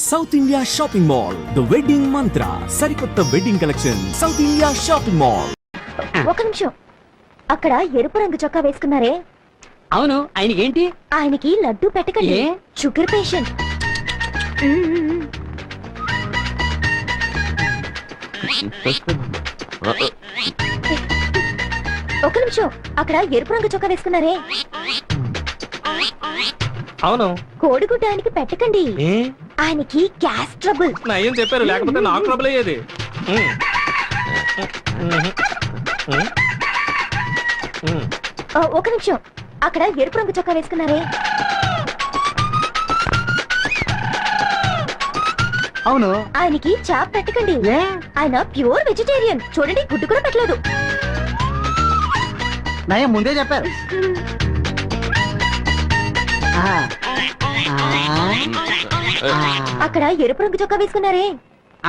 South India shopping mall the wedding మంత్ర సరికొత్త wedding collection south India shopping mall. ఒక నిమిషం, అక్కడ ఎరుపు రంగు చొక్కా వేసుకున్నారే, అవును ఆయనకి ఏంటి? ఆయనకి లడ్డు పెట్టకండి, ఏ? Sugar patient. ఒక నిమిషం, అక్కడ ఎరుపు రంగు చొక్కా వేసుకున్నారే, అవును కోడిగుడ్డ ఆయనకి పెట్టకండి, ఆయనకి గ్యాస్ ట్రబుల్. ఏం చెప్పారు, లేకపోతే నాకు ట్రబుల్ అయ్యేది. ఒక నిమిషం, అక్కడ ఎరుపు రంగు చొక్కా వేసుకున్నారే, అవును ఆయనకి చాప్ పెట్టకండి, ఆయన ప్యూర్ వెజిటేరియన్. చూడండి, గుడ్డు కూడా పెట్టలేదు. నయం ముందే చెప్పారు. అక్కడ ఎరుపు రంగు చొక్కా వేసుకున్నారే,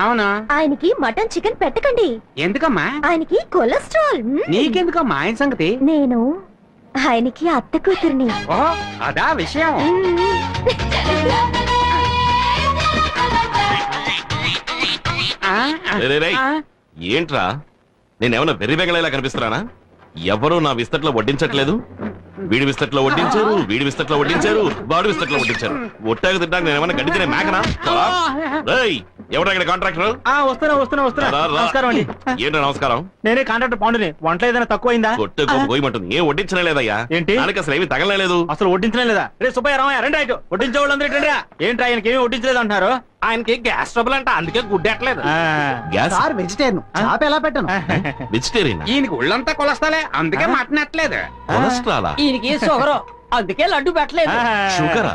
అవునా, ఆయనకి మటన్ చికెన్ పెట్టకండి, ఎందుకమ్మా? ఆయనకి కొలెస్ట్రాల్. నీకెందుకమ్మా ఆయన సంగతి? నేను ఆయనకి అత్త కూతుర్ని. ఓహో అదా విషయం. ఏంట్రా, నేనేమన్నా వెర్రి వెగలేలా కనిపిస్తున్నానా? ఎవరు నా విస్తట్లో వడ్డించట్లేదు. వీడి విస్తట్లో వడ్డించారు, వీడి విస్తట్లో వడ్డించారు, వాడి విస్తట్లో వడ్డించారు. ఒట్టాకు తింటాక నేనేమన్నా గడ్డి తినే మేకనా? ఎవరా ఇక్కడ కాంట్రాక్టర్? నమస్కారం అండి. ఏంట్రా నమస్కారం? నేనే కాంట్రాక్టర్ పాండుని. వంట ఏదైనా తక్కువైందా? కొట్టే పోయమంటుంది. ఏం వడ్డించనే లేదయ్యా. ఏంటి? దానికి అసలు ఏమి తగలలేదు. అసలు వడ్డించడం లేదా? రే సుబ్బయ్య, రామయ్య, రండి రైట్. వడ్డించే వాళ్ళందరూ రండిరా. ఏంట్రా ఆయనకి ఏమి వడ్డించలేదు అంటున్నారు? ఆయనకి గ్యాస్ ట్రబుల్ అంట, అందుకే గుడ్డెట్లేదు. గ్యాస్ వెజిటేరియన్ చాప ఎలా పెట్టను? వెజిటేరియన్. ఈయనకి ఒళ్ళంతా కొలస్తాలే, అందుకే మటన్ ఎట్లేదు. కొలెస్ట్రాలా? ఈయనకి షుగర్, అందుకే లడ్డు పెట్టలేదు. షుగరా?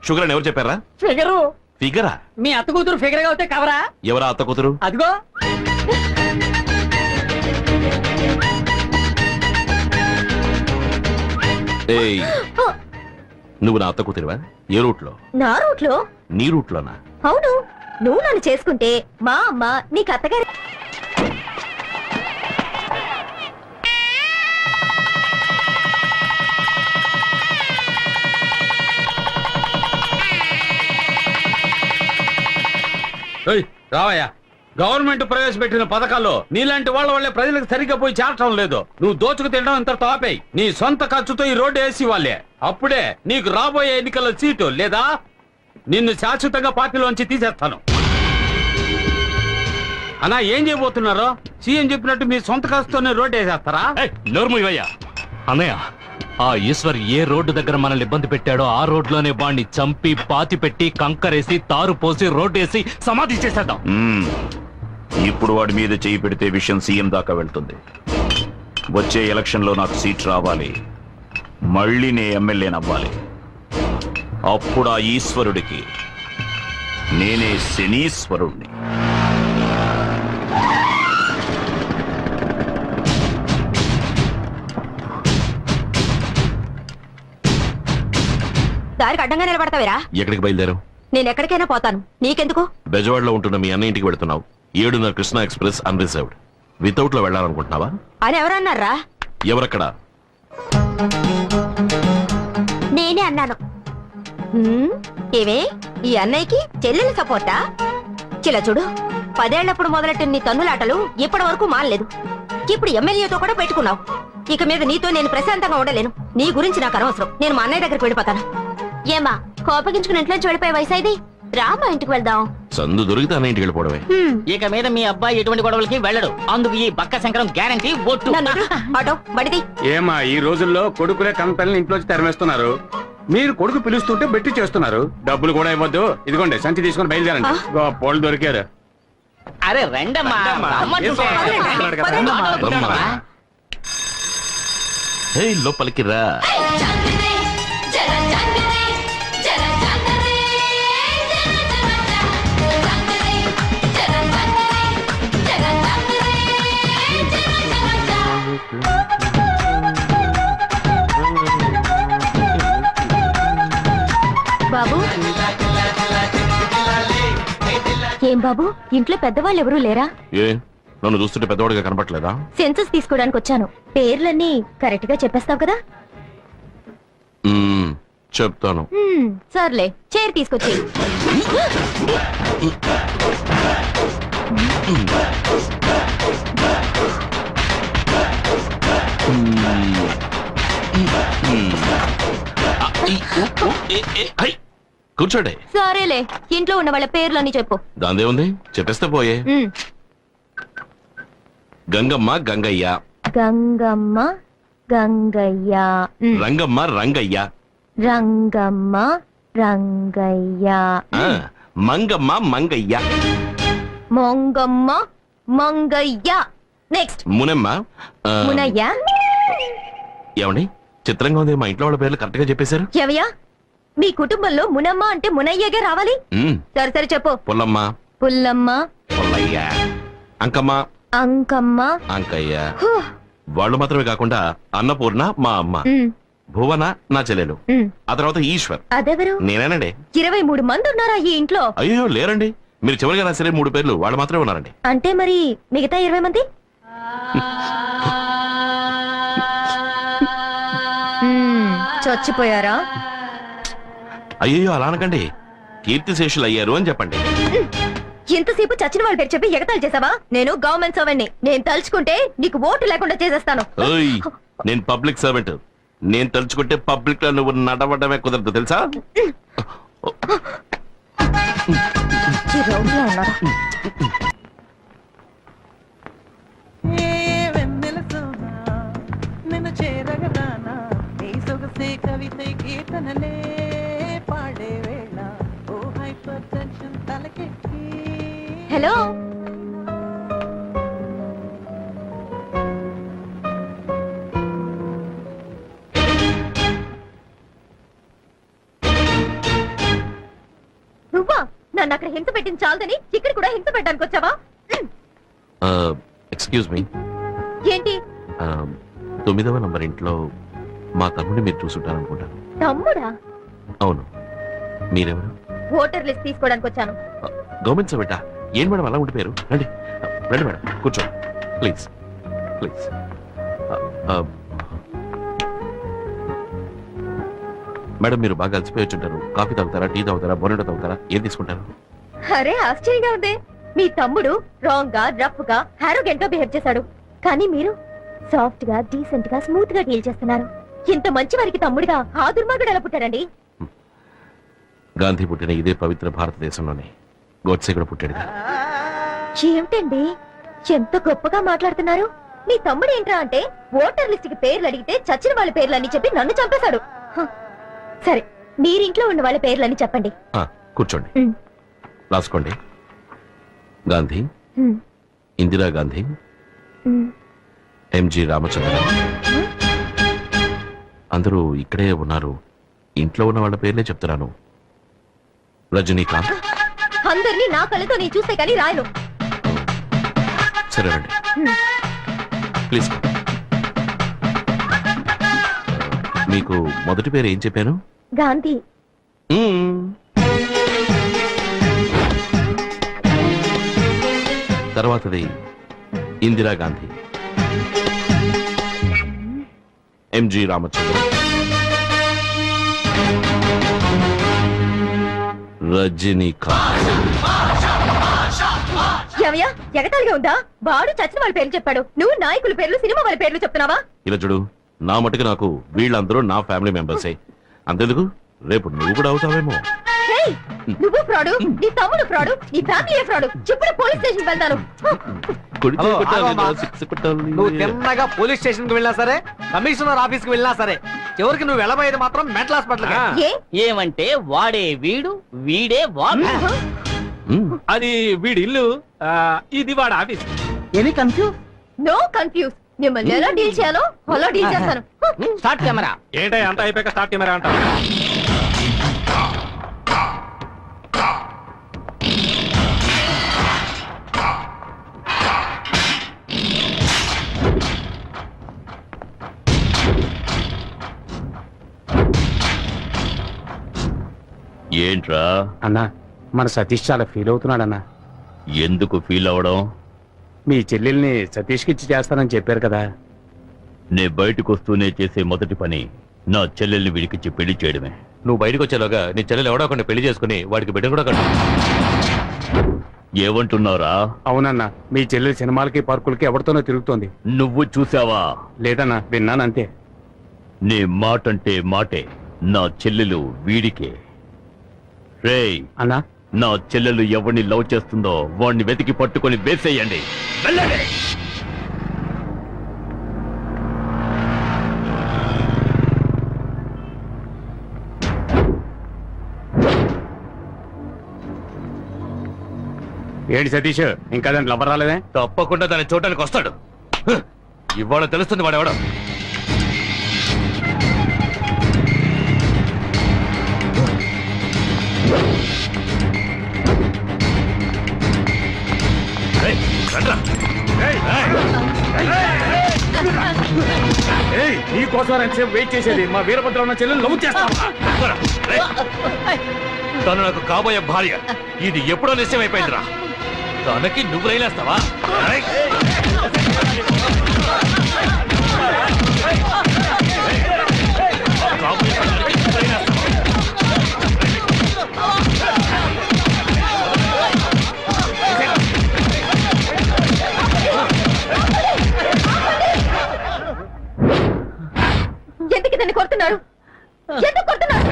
షుగర్ అని ఎవరు చెప్పారా? ఫిగరు. ఫిగరా? మీ అత్త కూతురు ఫిగర్ గా అవుతే కవరా? ఎవరా అత్త కూతురు? అదిగో. ఏయ్, నువ్వు నా అత్త కూతురువా? ఏ రూట్ లో? నా రూట్ లో. నీ రూట్ లోనా? అవును, నువ్వు నన్ను చేసుకుంటే మా అమ్మ నీకు అత్తగారి. రావయ్యా, గవర్నమెంట్ ప్రవేశపెట్టిన పథకాల్లో నీలాంటి వాళ్ళ వల్లే ప్రజలకు సరిగ్గా పోయి చేరటం లేదు. నువ్వు దోచుకు తినడం ఇంత టాపేయి. నీ సొంత ఖర్చుతో ఈ రోడ్డు వేసి వాళ్ళే. అప్పుడే నీకు రాబోయే ఎన్నికల సీటు, లేదా నిన్ను శాశ్వతంగా పార్టీలోంచి తీసేస్తాను. అన్నా ఏం చేయబోతున్నారో? సీఎం చెప్పినట్టు మీ సొంత ఖర్చుతోనే రోడ్డు వేసేస్తారా? నోర్ము ఇవయ్యా. అన్నయ్య, ఆ ఈశ్వర్ ఏ రోడ్డు దగ్గర మనల్ని ఇబ్బంది పెట్టాడో ఆ రోడ్లోనే వాడిని చంపి పాతి పెట్టి కంకరేసి తారు పోసి రోడ్డు వేసి సమాధి చేసేద్దాం. ఇప్పుడు వాడి మీద చేయి పెడితే విషయం సీఎం దాకా వెళ్తుంది. వచ్చే ఎలక్షన్ లో నాకు సీట్ రావాలి, మళ్ళీ నే ఎమ్మెల్యేనవ్వాలి. అప్పుడు ఆ ఈశ్వరుడికి నేనే శనీశ్వరుణ్ణి. దారికి అడ్డంగా నిలబడతావేరా? ఎక్కడికి బయలుదేరావు? నేను ఎక్కడికైనా పోతాను, నీకెందుకు? బెజవాడలో ఉంటున్న మీ అన్న ఇంటికి వెళ్తున్నావు. 7:30 కృష్ణా ఎక్స్ప్రెస్ అన్రిజర్వ్డ్. వితౌట్ లో వెళ్ళాలనుకుంటున్నావా? అని ఎవరన్నారా? ఎవరక్కడ? నేనే అన్నాను. ఏవే, ఈ అన్నయ్యకి చెల్లెల సపోర్టా? చిల చూడు, 10 ఏళ్లప్పుడు మొదలెట్టిన నీ తన్నులాటలు ఇప్పటి వరకు మానలేదు. ఇప్పుడు ఎమ్మెల్యేతో కూడా పెట్టుకున్నావు. ఇక మీద నీతో నేను ప్రశాంతంగా ఉండలేను. నీ గురించి నాకు అనవసరం. నేను మా అన్నయ్య దగ్గరికి వెళ్ళిపోతాను. ఏమా, కోపగించుకుని ఇంట్లోంచి వెళ్ళిపోయే వయసు ఇది? రామా, ఇంటికి వెళ్దాం. సందు దొరికితే అన్న ఇంటికి వెళ్ళిపోవడమే. ఇక మీద మీ అబ్బాయి ఎటువంటి గొడవలకి వెళ్ళడు. అందుకు ఈ బక్క శంకరం గ్యారంటీ ఒట్టు. ఆటో బడిది. ఏమా, ఈ రోజుల్లో కొడుకులే కంపెనీని ఇంట్లోంచి తరిమేస్తున్నారు. మీరు కొడుకు పిలుస్తుంటే బెట్టి చేస్తున్నారు. డబ్బులు కూడా ఇవ్వద్దు. ఇదిగోండి, సంచి తీసుకొని బయలుదేరండి. పోలు దొరికారు. అరే రండమ్మా. లోపలికి రా. బాబు, ఏం బాబు, ఇంట్లో పెద్దవాళ్ళు ఎవరూ లేరా? ఏ, నన్ను చూస్తుంటే పెద్దవాడిగా కనపట్లేదా? సెన్సస్ తీసుకోవడానికి వచ్చాను. పేర్లన్నీ కరెక్ట్ గా చెప్పేస్తావు కదా? చెప్తాను. సర్లే చైర్ తీసుకొచ్చి. కూర్చోండి. సరేలే ఇంట్లో ఉన్న వాళ్ళ పేర్లన్నీ చెప్పు. దాందే ఉంది, చెప్పేస్తే పోయే. గంగమ్మ గంగయ్య, గంగమ్మ గంగయ్య, రంగమ్మ రంగయ్య, రంగమ్మ రంగయ్య, ఆ, మంగమ్మ మంగయ్య, మొంగమ్మ మంగయ్య. నెక్స్ట్ మునమ్మ. ఆ, మునయ్య. ఏమండి చిత్రంగా ఉంది, మా ఇంట్లో వాళ్ళ పేర్లు కరెక్ట్ గా చెప్పేశారు. ఎవయ్యా మీ కుటుంబంలో మునమ్మ అంటే మునయ్యగా రావాలి. సరే సరే చెప్పు. పుల్లమ్మ, పుల్లమ్మ, పుల్లయ్య, అంకమ్మ, అంకమ్మ, అంకయ్య. హూ, వాళ్ళు మాత్రమే కాకుండా అన్నపూర్ణ మా అమ్మ, ఉమ్, భువన నా చెల్లెలు, ఉమ్. ఆ తర్వాత ఈశ్వర్ అదెవరు? నేనేనండి. 23 మంది ఉన్నారా ఈ ఇంట్లో? అయ్యో లేరండి, మీరు చివరిగా రాసే 3 పేర్లు వాళ్ళు మాత్రమే ఉన్నారండి. అంటే మరి మిగతా 20 మంది? చచ్చిపోయారా? అయ్యో అలా అనకండి, కీర్తిశేషులు అయ్యారు అని చెప్పండి. ఇంతసేపు చచ్చిన వాళ్ళ పేరు చెప్పి ఎగతాళి చేసావా? నేను గవర్నమెంట్ సర్వెంట్ని. నేను తలుచుకుంటే నీకు ఓటు లేకుండా చేసేస్తాను. ఓయ్, నేను పబ్లిక్ సర్వెంట్. నేను తలుచుకుంటే పబ్లిక్ లో నువ్వు నడవడమే కుదరదు తెలుసా. ఈ రౌండ్లో ఉన్నాడా? నిన్ను చేరగదానా నీ సొగసే కవితే కీర్తనలే పాడే వేళ ఓ హైపర్ టెన్షన్ తలకెక్కి. హలో, నువ్వా? నన్ను అక్కడ హింస పెట్టింది చాలదని ఇక్కడ కూడా హింస పెట్టడానికి వచ్చావా? ఎక్స్క్యూజ్ మీ, ఏంటి? 9వ నంబర్ ఇంట్లో మా తమ్ముడిని మీరు చూసుంటారనుకుంటాను. తమ్ముడా? అవును, మీరెవరు? ఓటర్ లిస్ట్ తీసుకోవడానికి వచ్చాను. గవర్నమెంట్ సర్వెంటా? ఏం మేడం అలా ఉండిపోయారు? రండి రండి మేడం, కూర్చోండి ప్లీజ్ ప్లీజ్. మేడం మీరు బాగా అలసిపోయి వచ్చుంటారు. కాఫీ తాగుతారా, టీ తాగుతారా, బోనెటో తాగుతారా, ఏం తీసుకుంటారు? అరే ఆశ్చర్యంగా ఉంది. మీ తమ్ముడు రాంగ్ గా, రఫ్ గా, హారోగెంట్ గా బిహేవ్ చేశాడు. కానీ మీరు సాఫ్ట్ గా, డీసెంట్ గా, స్మూత్ గా డీల్ చేస్తున్నారు. ఇంత మంచి వారికి తమ్ముడుగా ఆ దుర్మార్గుడు ఎలా పుట్టారండి? గాంధీ పుట్టిన ఇదే పవిత్ర భారతదేశంలోనే గోడ్సే కూడా పుట్టాడు. ఏమిటండి ఎంత గొప్పగా మాట్లాడుతున్నారు? మీ తమ్ముడు ఏంట్రా అంటే ఓటర్ లిస్ట్ కి పేర్లు అడిగితే చచ్చిన వాళ్ళ పేర్లన్నీ చెప్పి నన్ను చంపేశాడు. హ, సరే మీరింట్లో ఉన్న వాళ్ళ పేర్లన్నీ చెప్పండి. కూర్చోండి, ఉమ్, రాసుకోండి. గాంధీ, ఉమ్, ఇందిరా గాంధీ, ఉమ్. ఎంజి రామచంద్ర. అందరూ ఇక్కడే ఉన్నారు. ఇంట్లో ఉన్న వాళ్ళ పేర్లే చెప్తున్నాను. రజనీకాంత్. అందరినీ నా కళ్ళతో నేను చూస్తే కానీ రాయను. సరే రండి ఉమ్. ప్లీజ్. మీకు మొదటి పేరు ఏం చెప్పాను? గాంధీ. తర్వాతది ఇందిరా గాంధీ, ఎంజి రామచంద్ర, రజనీకాంత్. ఏమయ్యా ఎగతాళిగా ఉందా? వాడు చచ్చిన వాళ్ళ పేర్లు చెప్పాడు, నువ్వు నాయకుల పేర్లు, సినిమా వాళ్ళ పేర్లు చెప్తున్నావా? ఇలా చూడు, నా మటుకు నాకు వీళ్ళందరూ నా ఫ్యామిలీ మెంబర్సే. అంతెందుకు, రేపు నువ్వు కూడా అవుతావేమో. హేయ్, నువ్వు ఫ్రాడు, నీ తమ్ముడు ఫ్రాడు, నీ ఫ్యామిలీ ఫ్రాడు. ఇప్పుడు పోలీస్ స్టేషన్ వెళ్తాను. కొడితే హలో, కొట్టాలి, ఆగమ్మా. సిక్స్ కొట్టాలి. నువ్వు తిన్నగా పోలీస్ స్టేషన్ కి వెళ్ళినా సరే, కమిషనర్ ఆఫీస్ కి వెళ్ళినా సరే, చివరికి నువ్వు వెళ్ళబోయేది మాత్రం మెంటల్ హాస్పిటల్. ఏ ఏమంటే వాడే వీడు, వీడే వాడు. అది వీడి ఇల్లు, ఇది వాడు office. Any confuse? No confuse. మిమ్మల్ని ఎలా డీల్ చేయాలో అలా డీల్ చేస్తాను. Start camera. ఏంటో అంత అయిపోయాక స్టార్ట్ కెమెరా అంట. ఏంట్రా? అన్నా, మన సతీష్ చాలా ఫీల్ అవుతున్నాడన్నా. ఎందుకు ఫీల్ అవడం? మీ చెల్లెల్ని సతీష్కి ఇచ్చి చేస్తానని చెప్పారు కదా. నే బయటకు వస్తూనే చేసే మొదటి పని నా చెల్లెల్ని వీడికిచ్చి పెళ్లి చేయడమే. నువ్వు బయటకు వచ్చేలోగా నీ చెల్లెలు ఎవడో ఒకరిని పెళ్లి చేసుకుని వాడికి బిడ్డ కూడా కట్టు. ఏమంటున్నారా? అవునన్నా, మీ చెల్లి సినిమాలకి పార్కులకి ఎవరితోనో తిరుగుతోంది. నువ్వు చూసావా? లేదన్నా, విన్నానంతే. నీ మాటంటే మాటే. నా చెల్లెలు వీడికే. రేయ్ అన్నా, నా చెల్లెలు ఎవరిని లవ్ చేస్తుందో వాడిని వెతికి పట్టుకొని వేసేయండి. వెళ్ళండి. ఏంటి సతీష్, ఇంకా దాంట్లో లవ్వర్ రాలేదే? తప్పకుండా దాన్ని చూడటానికి వస్తాడు. హ్, ఇవాళ తెలుస్తుంది వాడెవడో. ఏయ్, రండ్రా. నీకోసం ఎంతసేపు వెయిట్ చేసేది? మా వీరభద్ర ఉన్న చెల్లెలు లవ్ చేస్తావా? తను నాకు కాబోయే భార్య. ఇది ఎప్పుడో నిశ్చయమైపోయిందిరా. తనకి నువ్వు రైలేస్తావా? ఎందుకు ఇతన్ని కొడుతున్నారు? ఎందుకు కొడుతున్నారు?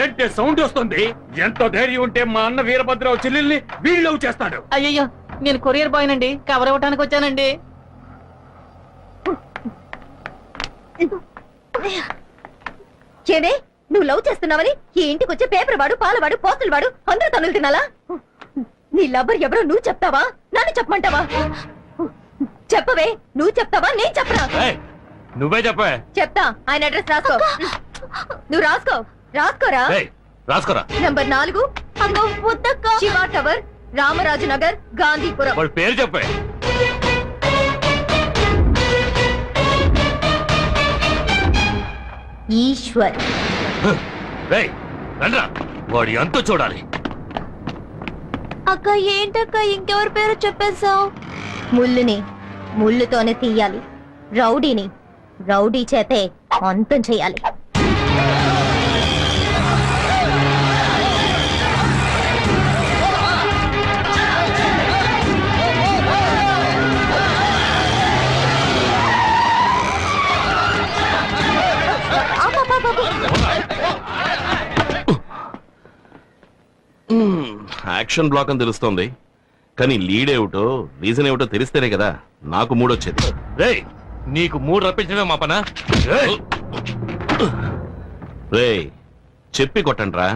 ఏంటి సౌండ్ వస్తుంది? ఎంత ధైర్యం ఉంటే మా అన్న వీరభద్రరావు చెల్లెల్ని వీళ్ళు లవ్ చేస్తాడు? అయ్యయ్యో, నేను కొరియర్ బాయ్ నండి, కవర్ ఇవ్వటానికి వచ్చానండి. ఏమే, నువ్వు లవ్ చేస్తున్నావని ఈ ఇంటికి వచ్చే పేపర్ వాడు, పాలవాడు, పోస్టులు వాడు అందరూ తనులు తినాలా? నీ లవ్వర్ ఎవరో నువ్వు చెప్తావా, నన్ను చెప్పమంటావా? చెప్పవే, నువ్వు చెప్తావా, నేను చెప్పనా? ఏయ్, నువ్వే చెప్పే. చెప్తా. ఆయన అడ్రస్ రాసుకో. నువ్వు రాసుకోరా. ఏయ్, రాసుకోరా. Number 4 Shiva tower, Ramaraju Nagar, Gandhipuram. వాడి పేరు చెప్పే. ఈశ్వర్. ఏయ్, రండ్రా. వాడి అంతు చూడాలి. అక్క ఏంటక్క ఇంకెవరి పేరు చెప్పేశావు? ముళ్ళుని ముళ్ళుతోనే తీయాలి, రౌడీని రౌడీ చేతే అంతం చేయాలి. యాక్షన్ బ్లాక్ అని తెలుస్తోంది, కానీ లీడ్ ఏమిటో రీజన్ ఏమిటో తెలిస్తేనే కదా నాకు మూడొచ్చేది. రేయ్, నీకు 3 రప్పించడమే మా పనా? రేయ్, చెప్పి కొట్టండ్రా.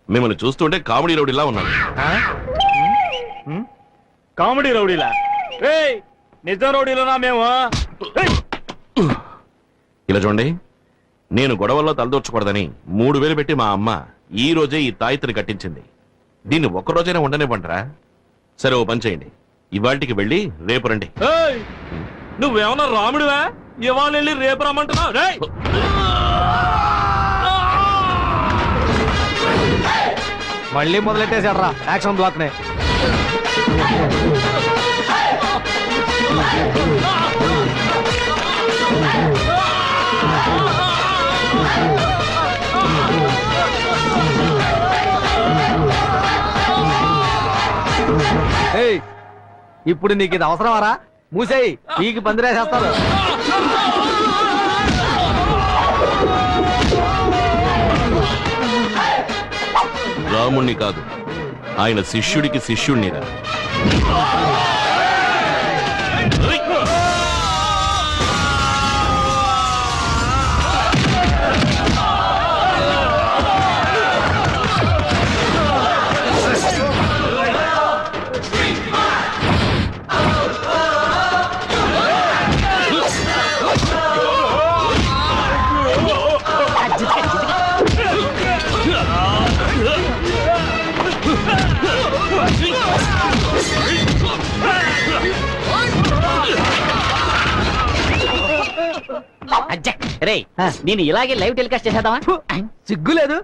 మిమ్మల్ని చూస్తుంటే కామెడీ రౌడీలా ఉన్నాను. కామెడీ రౌడీలా? ఏయ్, నిజం రౌడీలోనా మేము? ఇలా చూడండి, నేను గొడవల్లో తలదూర్చకూడదని 3000 పెట్టి మా అమ్మ ఈ రోజే ఈ తాయిత్రి కట్టించింది. దీన్ని ఒక్కరోజైనా ఉండనివ్వండిరా. సరే, ఓ పని చేయండి, ఇవాళకి వెళ్ళి రేపు రండి. ఏయ్, నువ్వేమన్నా రాముడివా? ఇవాళ వెళ్ళి రేపు రమ్మంటున్నావు? రేయ్, మళ్ళీ మొదలెట్టేశాడ్రా యాక్షన్ బ్లాక్ నే. ఏయ్, ఇప్పుడు నీకు ఇది అవసరమారా? మూసేయి, పీకి పందిరేసేస్తారు. రాముణ్ణి కాదు, ఆయన శిష్యుడికి శిష్యుణ్ణిరా. రే, నేను ఇలాగే లైవ్ టెలికాస్ట్ చేసేద్దామా? సిగ్గులేదు.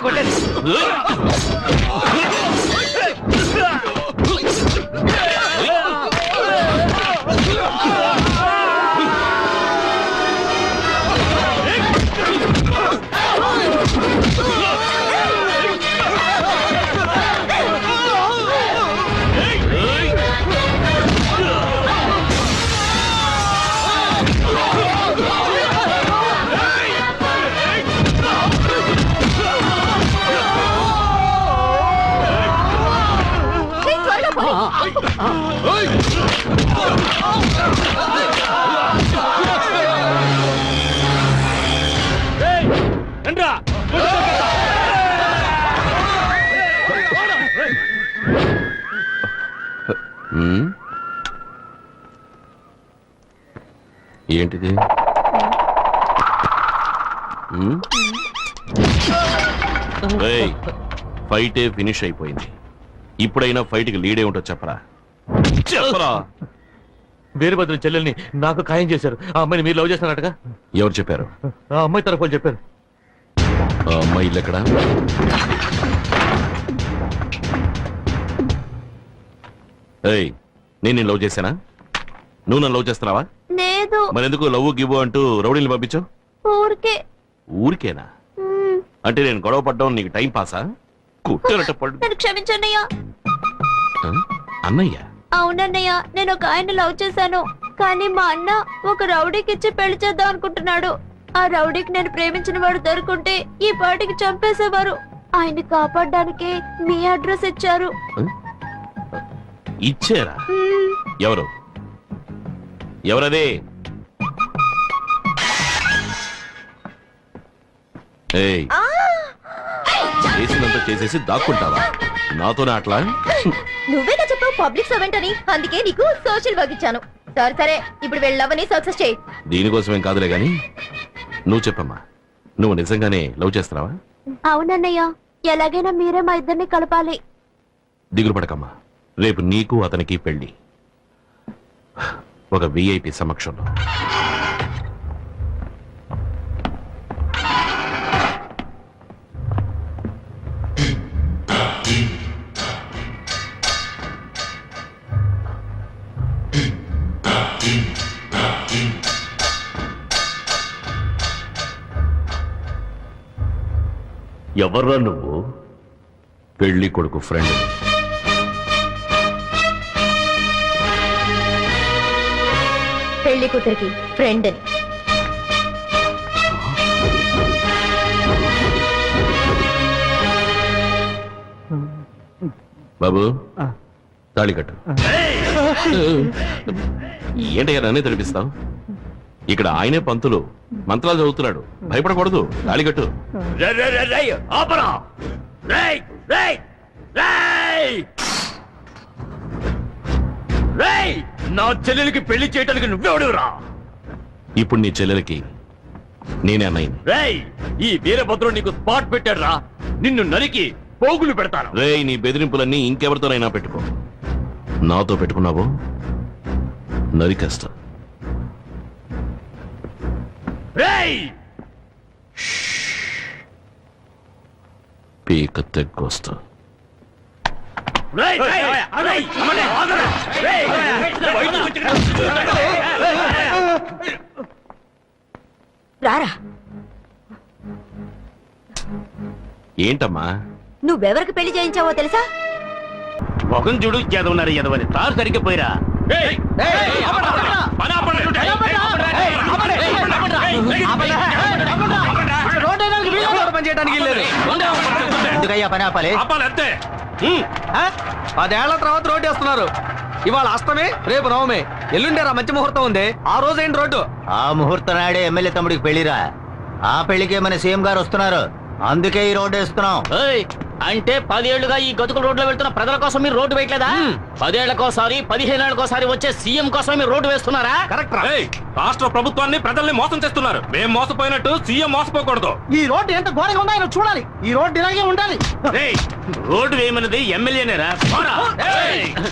కొట్టేది. రండ్రా. ఉమ్. ఏంటిది ఉమ్? ఏయ్, ఫైటే ఫినిష్ అయిపోయింది. ఇప్పుడైనా ఫైట్ కి లీడే ఉంటో చెప్పరా చెప్పరా. వీరభద్రం చెల్లెల్ని నాకు ఖాయం చేశారు. ఆ అమ్మాయిని మీరు లవ్ చేస్తున్నారటగా? ఎవరు చెప్పారు? ఆ అమ్మాయి తరఫు వాళ్ళు చెప్పారు. ఆ అమ్మాయి ఇల్లు ఎక్కడా? ఏయ్, నేను లవ్ చేశానా? నువ్వు నన్ను లవ్ చేస్తున్నావా? లేదు, మరెందుకు లవ్ గివ్వు అంటూ రౌడీని పంపించావు? ఊరికే. ఊరికేనా? అంటే నేను గొడవ పడ్డం నీకు టైం పాసా? కుట్టరట పడ్డు. నన్ను క్షమించన్నయ్య. ఆ? అన్నయ్య? అవునన్నయ్య, నేను ఒక ఆయన లవ్ చేశాను. కానీ మా అన్న ఒక రౌడీకి ఇచ్చి పెళ్లి చేద్దాం అనుకుంటున్నాడు. ఆ రౌడీకి నేను ప్రేమించిన వాడు దొరుకుంటే ఈ పాటికి చంపేసేవారు. ఆయన్ని కాపాడడానికి మీ అడ్రస్ ఇచ్చారు. ఇచ్చారా? ఎవరు? ఎవరదే? ఏయ్, చేసినంత చేసేసి దాక్కుంటావా? నాతోనే అట్లా? నువ్వేగా చెప్పావు పబ్లిక్ సర్వెంట్ అని, అందుకే నీకు సోషల్ వర్క్ ఇచ్చాను. సరే సరే, ఇప్పుడు వెళ్ళవని సక్సెస్ చేయి. దీనికోసమేం కాదులే గాని నువ్వు చెప్పమ్మా, నువ్వు నిజంగానే లవ్ చేస్తున్నావా? అవునన్నయ్య, ఎలాగైనా మీరే మా ఇద్దరిని కలపాలి. దిగులు పడకమ్మా, రేపు నీకు అతనికి పెళ్లి. ఒక విఐపి సమక్షంలో. ఎవర్రా నువ్వు? పెళ్లి కొడుకు ఫ్రెండ్. పెళ్లి కూతురికి ఫ్రెండ్ అని. బాబు, తాళి కట్టు. ఏంటయ్యా నన్నే తడిపిస్తావు? ఇక్కడ ఆయనే పంతులు, మంత్రాలు చదువుతున్నాడు. భయపడకూడదు. తాళి కట్టు. ఆపరా. రేయ్, రేయ్, రేయ్, రేయ్, నా చెల్లెలికి పెళ్లి చేయడానికి నువ్వెవడురా? ఇప్పుడు నీ చెల్లెలకి నేనే అన్నయ్యని. రేయ్, ఈ వీరభద్రుడు నీకు స్పాట్ పెట్టాడురా. నిన్ను నరికి పోగులు పెడతాను. రేయ్, నీ బెదిరింపులన్నీ ఇంకెవరితోనైనా పెట్టుకో. నాతో పెట్టుకున్నావు నరికేస్తా. రేయ్, పీక తెగ్గొస్తా. రేయ్, రేయ్, రేయ్, ఆగరా. రేయ్, బయటకు వచ్చి. రారా. ఏంటమ్మా? నువ్వెవరికి పెళ్లి చేయించావో తెలుసా? మొగం చూడు, ఎదవన్నారు ఎదవని. తారు సరిగ్గా పోయిరా. ఎందుకయ్యా పని ఆపాలి? అంతే. 10 ఏళ్ల తర్వాత రోడ్డు వేస్తున్నారు. ఇవాళ అష్టమి, రేపు నవమి, ఎల్లుండేరా మంచి ముహూర్తం ఉంది. ఆ రోజు ఏంటి రోడ్డు? ఆ ముహూర్తం నాడే ఎమ్మెల్యే తమ్ముడికి పెళ్లిరా. ఆ పెళ్లికే మన సీఎం గారు వస్తున్నారు. అందుకే ఈ రోడ్డు వేస్తున్నాం. అంటే 10 ఏళ్లుగా ఈ గతుకుల రోడ్లో వెళ్తున్న ప్రజల కోసం మీరు రోడ్డు వేయట్లేదా? 10 ఏళ్లకోసారి 15 ఏళ్లకోసారి వచ్చే సీఎం కోసం మీరు రోడ్డు వేస్తున్నారా? కరెక్ట్. రాష్ట్ర ప్రభుత్వాన్ని ప్రజల్ని మోసం చేస్తున్నారు. మేము మోసపోయినట్టు సీఎం మోసపోకూడదు. ఈ రోడ్డు ఎంత ఘోరంగా ఉందో ఆయన చూడాలి. ఈ రోడ్డు ఇలాగే ఉండాలి. రోడ్డు వేయమన్నది ఎమ్మెల్యేనేరా?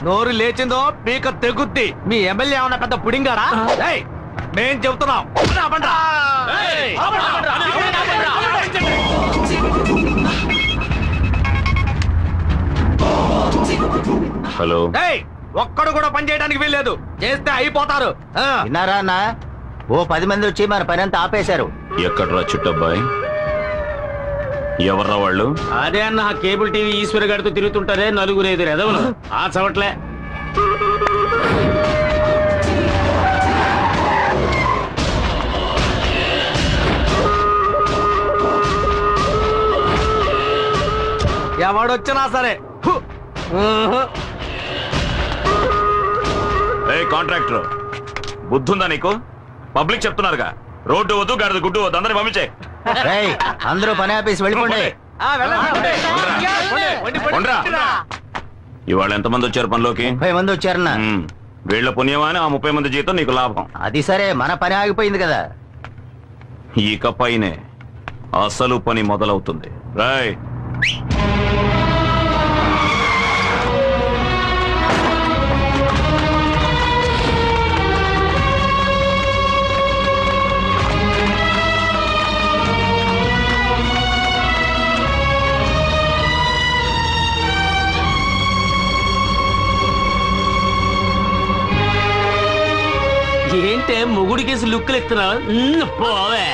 నోరు లేచిందో పీక తెగుద్ది. మీ ఎమ్మెల్యే ఏమన్నా పెద్ద పుడింగారా? మేం చెబుతున్నాం. హలో ఏయ్, ఒక్కడు కూడా పని చేయడానికి వీల్లేదు. చేస్తే అయిపోతారు. ఆ. విన్నారా అన్న? ఓ 10 మంది వచ్చి మన పని అంతా ఆపేశారు. ఎక్కడ్రా చిట్టబ్బాయి? ఎవర్రా వాళ్ళు? అదే అన్న ఆ కేబుల్ టీవీ ఈశ్వర్ గారితో తిరుగుతుంటారే నలుగురు ఎదురు ఎదవలు ఆ చవట్లే. ఎవడొచ్చినా సరే హు. ఊహు. కాంట్రాక్టర్ బుద్ధుందా నీకు? పబ్లిక్ చెప్తున్నారుగా, రోడ్డు వద్దు గాడిద గుడ్డు వద్దు, అందరిని పంపించే. రేయ్, అందరూ పని ఆపేసి వెళ్ళిపోండి. ఆ, వెళ్ళండి, వెళ్ళండి. వండి, వండి, వండ్రా. ఇవాళ ఎంతమంది వచ్చారు పనిలోకి? 30 మంది వచ్చారన్న. వీళ్ళ పుణ్యమా అని ఆ 30 మంది జీతం నీకు లాభం. అది సరే, మన పని ఆగిపోయింది కదా. ఇక పైనే అసలు పని మొదలవుతుంది. రాయ్ ఏంటే మొగుడి కేసు లుక్కులు ఎత్తున్నావు? పోవే.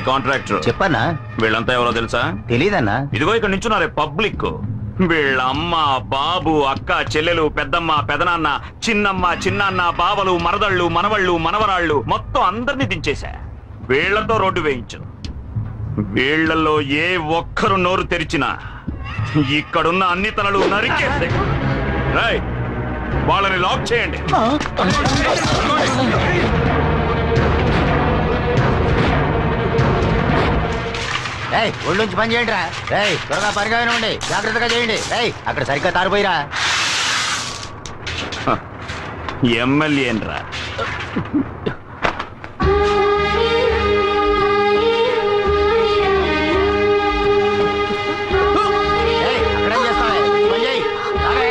కాంట్రాక్టర్ చెప్పన్నా? వీళ్ళంతా ఎవరో తెలుసా? తెలీదన్నా. ఇదిగో ఇక్కడ నించున్నారే పబ్లిక్. వీళ్ళ అమ్మ, బాబు, అక్క, చెల్లెలు, పెద్దమ్మ, పెదనాన్న, చిన్నమ్మ, చిన్నాన్న, బావలు, మరదళ్ళు, మనవళ్ళు, మనవరాళ్ళు మొత్తం అందరినీ దించేశా. వీళ్లతో రోడ్డు వేయించు. వీళ్లలో ఏ ఒక్కరు నోరు తెరిచినా ఇక్కడున్న అన్ని తలలు నరికేస్తే రైట్ వాళ్ళని లాక్ చేయండి. ఒళ్ళుంచి పని చేయండి రా. త్వరగా పనిగా ఉండి జాగ్రత్తగా చేయండి. అక్కడ సరిగ్గా తారిపోయిరా. ఎమ్మెల్యేనరా? అక్కడేం చేస్తావే? పని చేయి. రావే.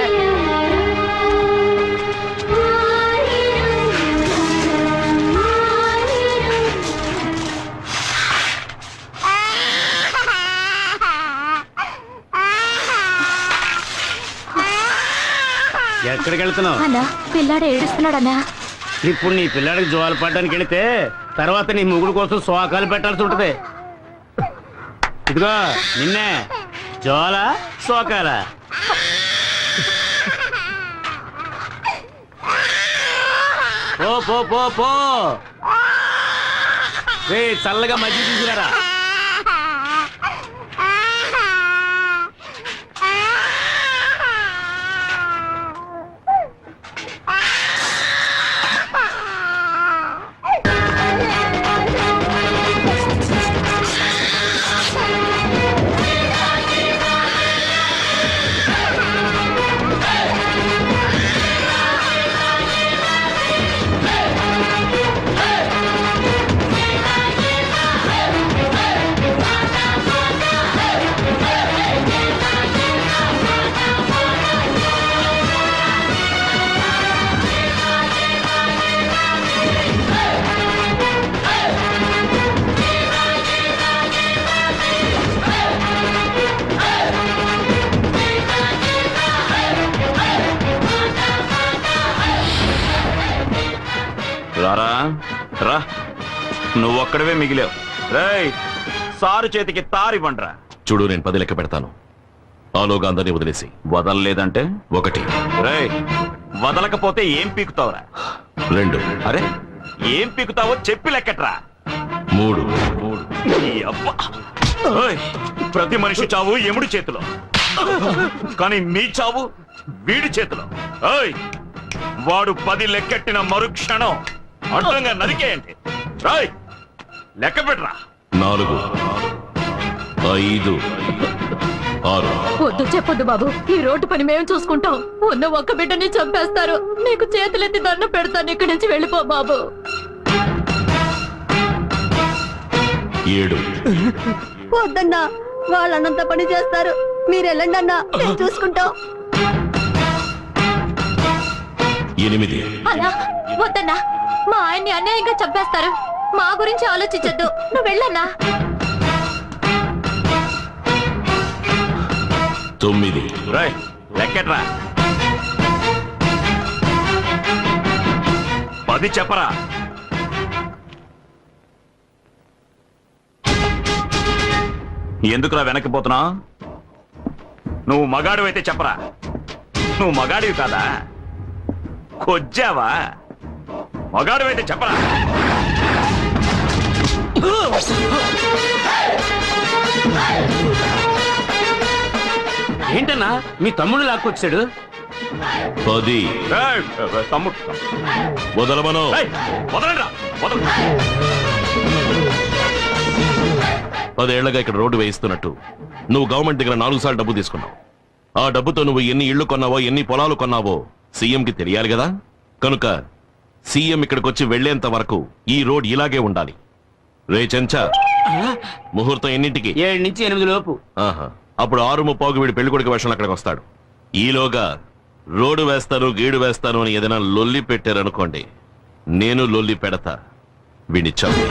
ఎక్కడికి వెళ్తున్నావు? అన్నా, పిల్లాడు ఏడుస్తున్నాడన్నా. ఇప్పుడు నీ పిల్లాడికి జోలు పడడానికి వెళితే తర్వాత నీ ముగుడు కోసం శోకాలు పెట్టాల్సి ఉంటది. ఇదిగో నిన్నే జోల శోకాల. పో పో పో పో. చల్లగా మజ్జిగ తీసుకురారా. రారా రా, నువ్వొక్కడవే మిగిలావు. రేయ్, సారు చేతికి తారివ్వండ్రా. చూడు, నేను 10 లెక్క పెడతాను. ఆలోగా అందరినీ వదిలేసి. వదలలేదంటే 1. రేయ్, వదలకపోతే ఏం పీకుతావురా? 2. అరే, ఏం పీకుతావో చెప్పి లెక్కట్రా. 3. ఈ అబ్బా. ఓయ్, ప్రతి మనిషి చావు ఎముడి చేతిలో, కానీ మీ చావు వీడి చేతిలో. ఓయ్, వాడు 10 లెక్కెట్టిన మరుక్షణం అడ్డంగా నరికేయండి. రాయ్, లెక్క పెట్టరా. 4, 5, 6. వద్దు, చెప్పొద్దు బాబు. ఈ రోడ్డు పని మేము చూసుకుంటాం. ఉన్న ఒక్క బిడ్డని చంపేస్తారు. నీకు చేతులెత్తి దండం పెడతాను. ఇక్కడి నుంచి వెళ్ళిపో బాబు. 7. వద్దన్నా, వాళ్ళన్నంత పని చేస్తారు. మీరు వెళ్ళండి అన్నా, మేము చూసుకుంటాం. 8. అలా వద్దన్నా, మా ఆయన్ని అన్యాయంగా చంపేస్తారు. మా గురించి ఆలోచించొద్దు. నువ్వు వెళ్ళన్నా. 9. రాయ్, లెక్కట్రా. 10 చెప్పరా. ఎందుకురా వెనక్కిపోతున్నా? నువ్వు మగాడివైతే చెప్పరా. నువ్వు మగాడివి కాదా? కొజ్జావా? మగాడివైతే చెప్పరా. ఏంటన్నా మీ తమ్ముడు లాక్కొచ్చాడు? 10. ఏయ్, తమ్ముడు వదలమను. ఏయ్, వదలండిరా, వదలండి. 10 ఏళ్లగా ఇక్కడ రోడ్డు వేయిస్తున్నట్టు నువ్వు గవర్నమెంట్ దగ్గర 4 సార్లు డబ్బు తీసుకున్నావు. ఆ డబ్బుతో నువ్వు ఎన్ని ఇళ్లు కొన్నావో, ఎన్ని పొలాలు కొన్నావో సీఎంకి తెలియాలి కదా. కనుక సీఎం ఇక్కడికి వచ్చి వెళ్లేంత వరకు ఈ రోడ్ ఇలాగే ఉండాలి. రే చెంచా, ముహూర్తం ఎన్నింటికి? 7 నుంచి 8 లోపు. ఆహా, అప్పుడు 6:30కి వీడి పెళ్లికొడుకు వర్షంలో అక్కడికి వస్తాడు. ఈలోగా రోడ్డు వేస్తాను, గీడు వేస్తాను అని ఏదైనా లొల్లి పెట్టారనుకోండి, నేను లొల్లి పెడతా. వీడిచ్చావు.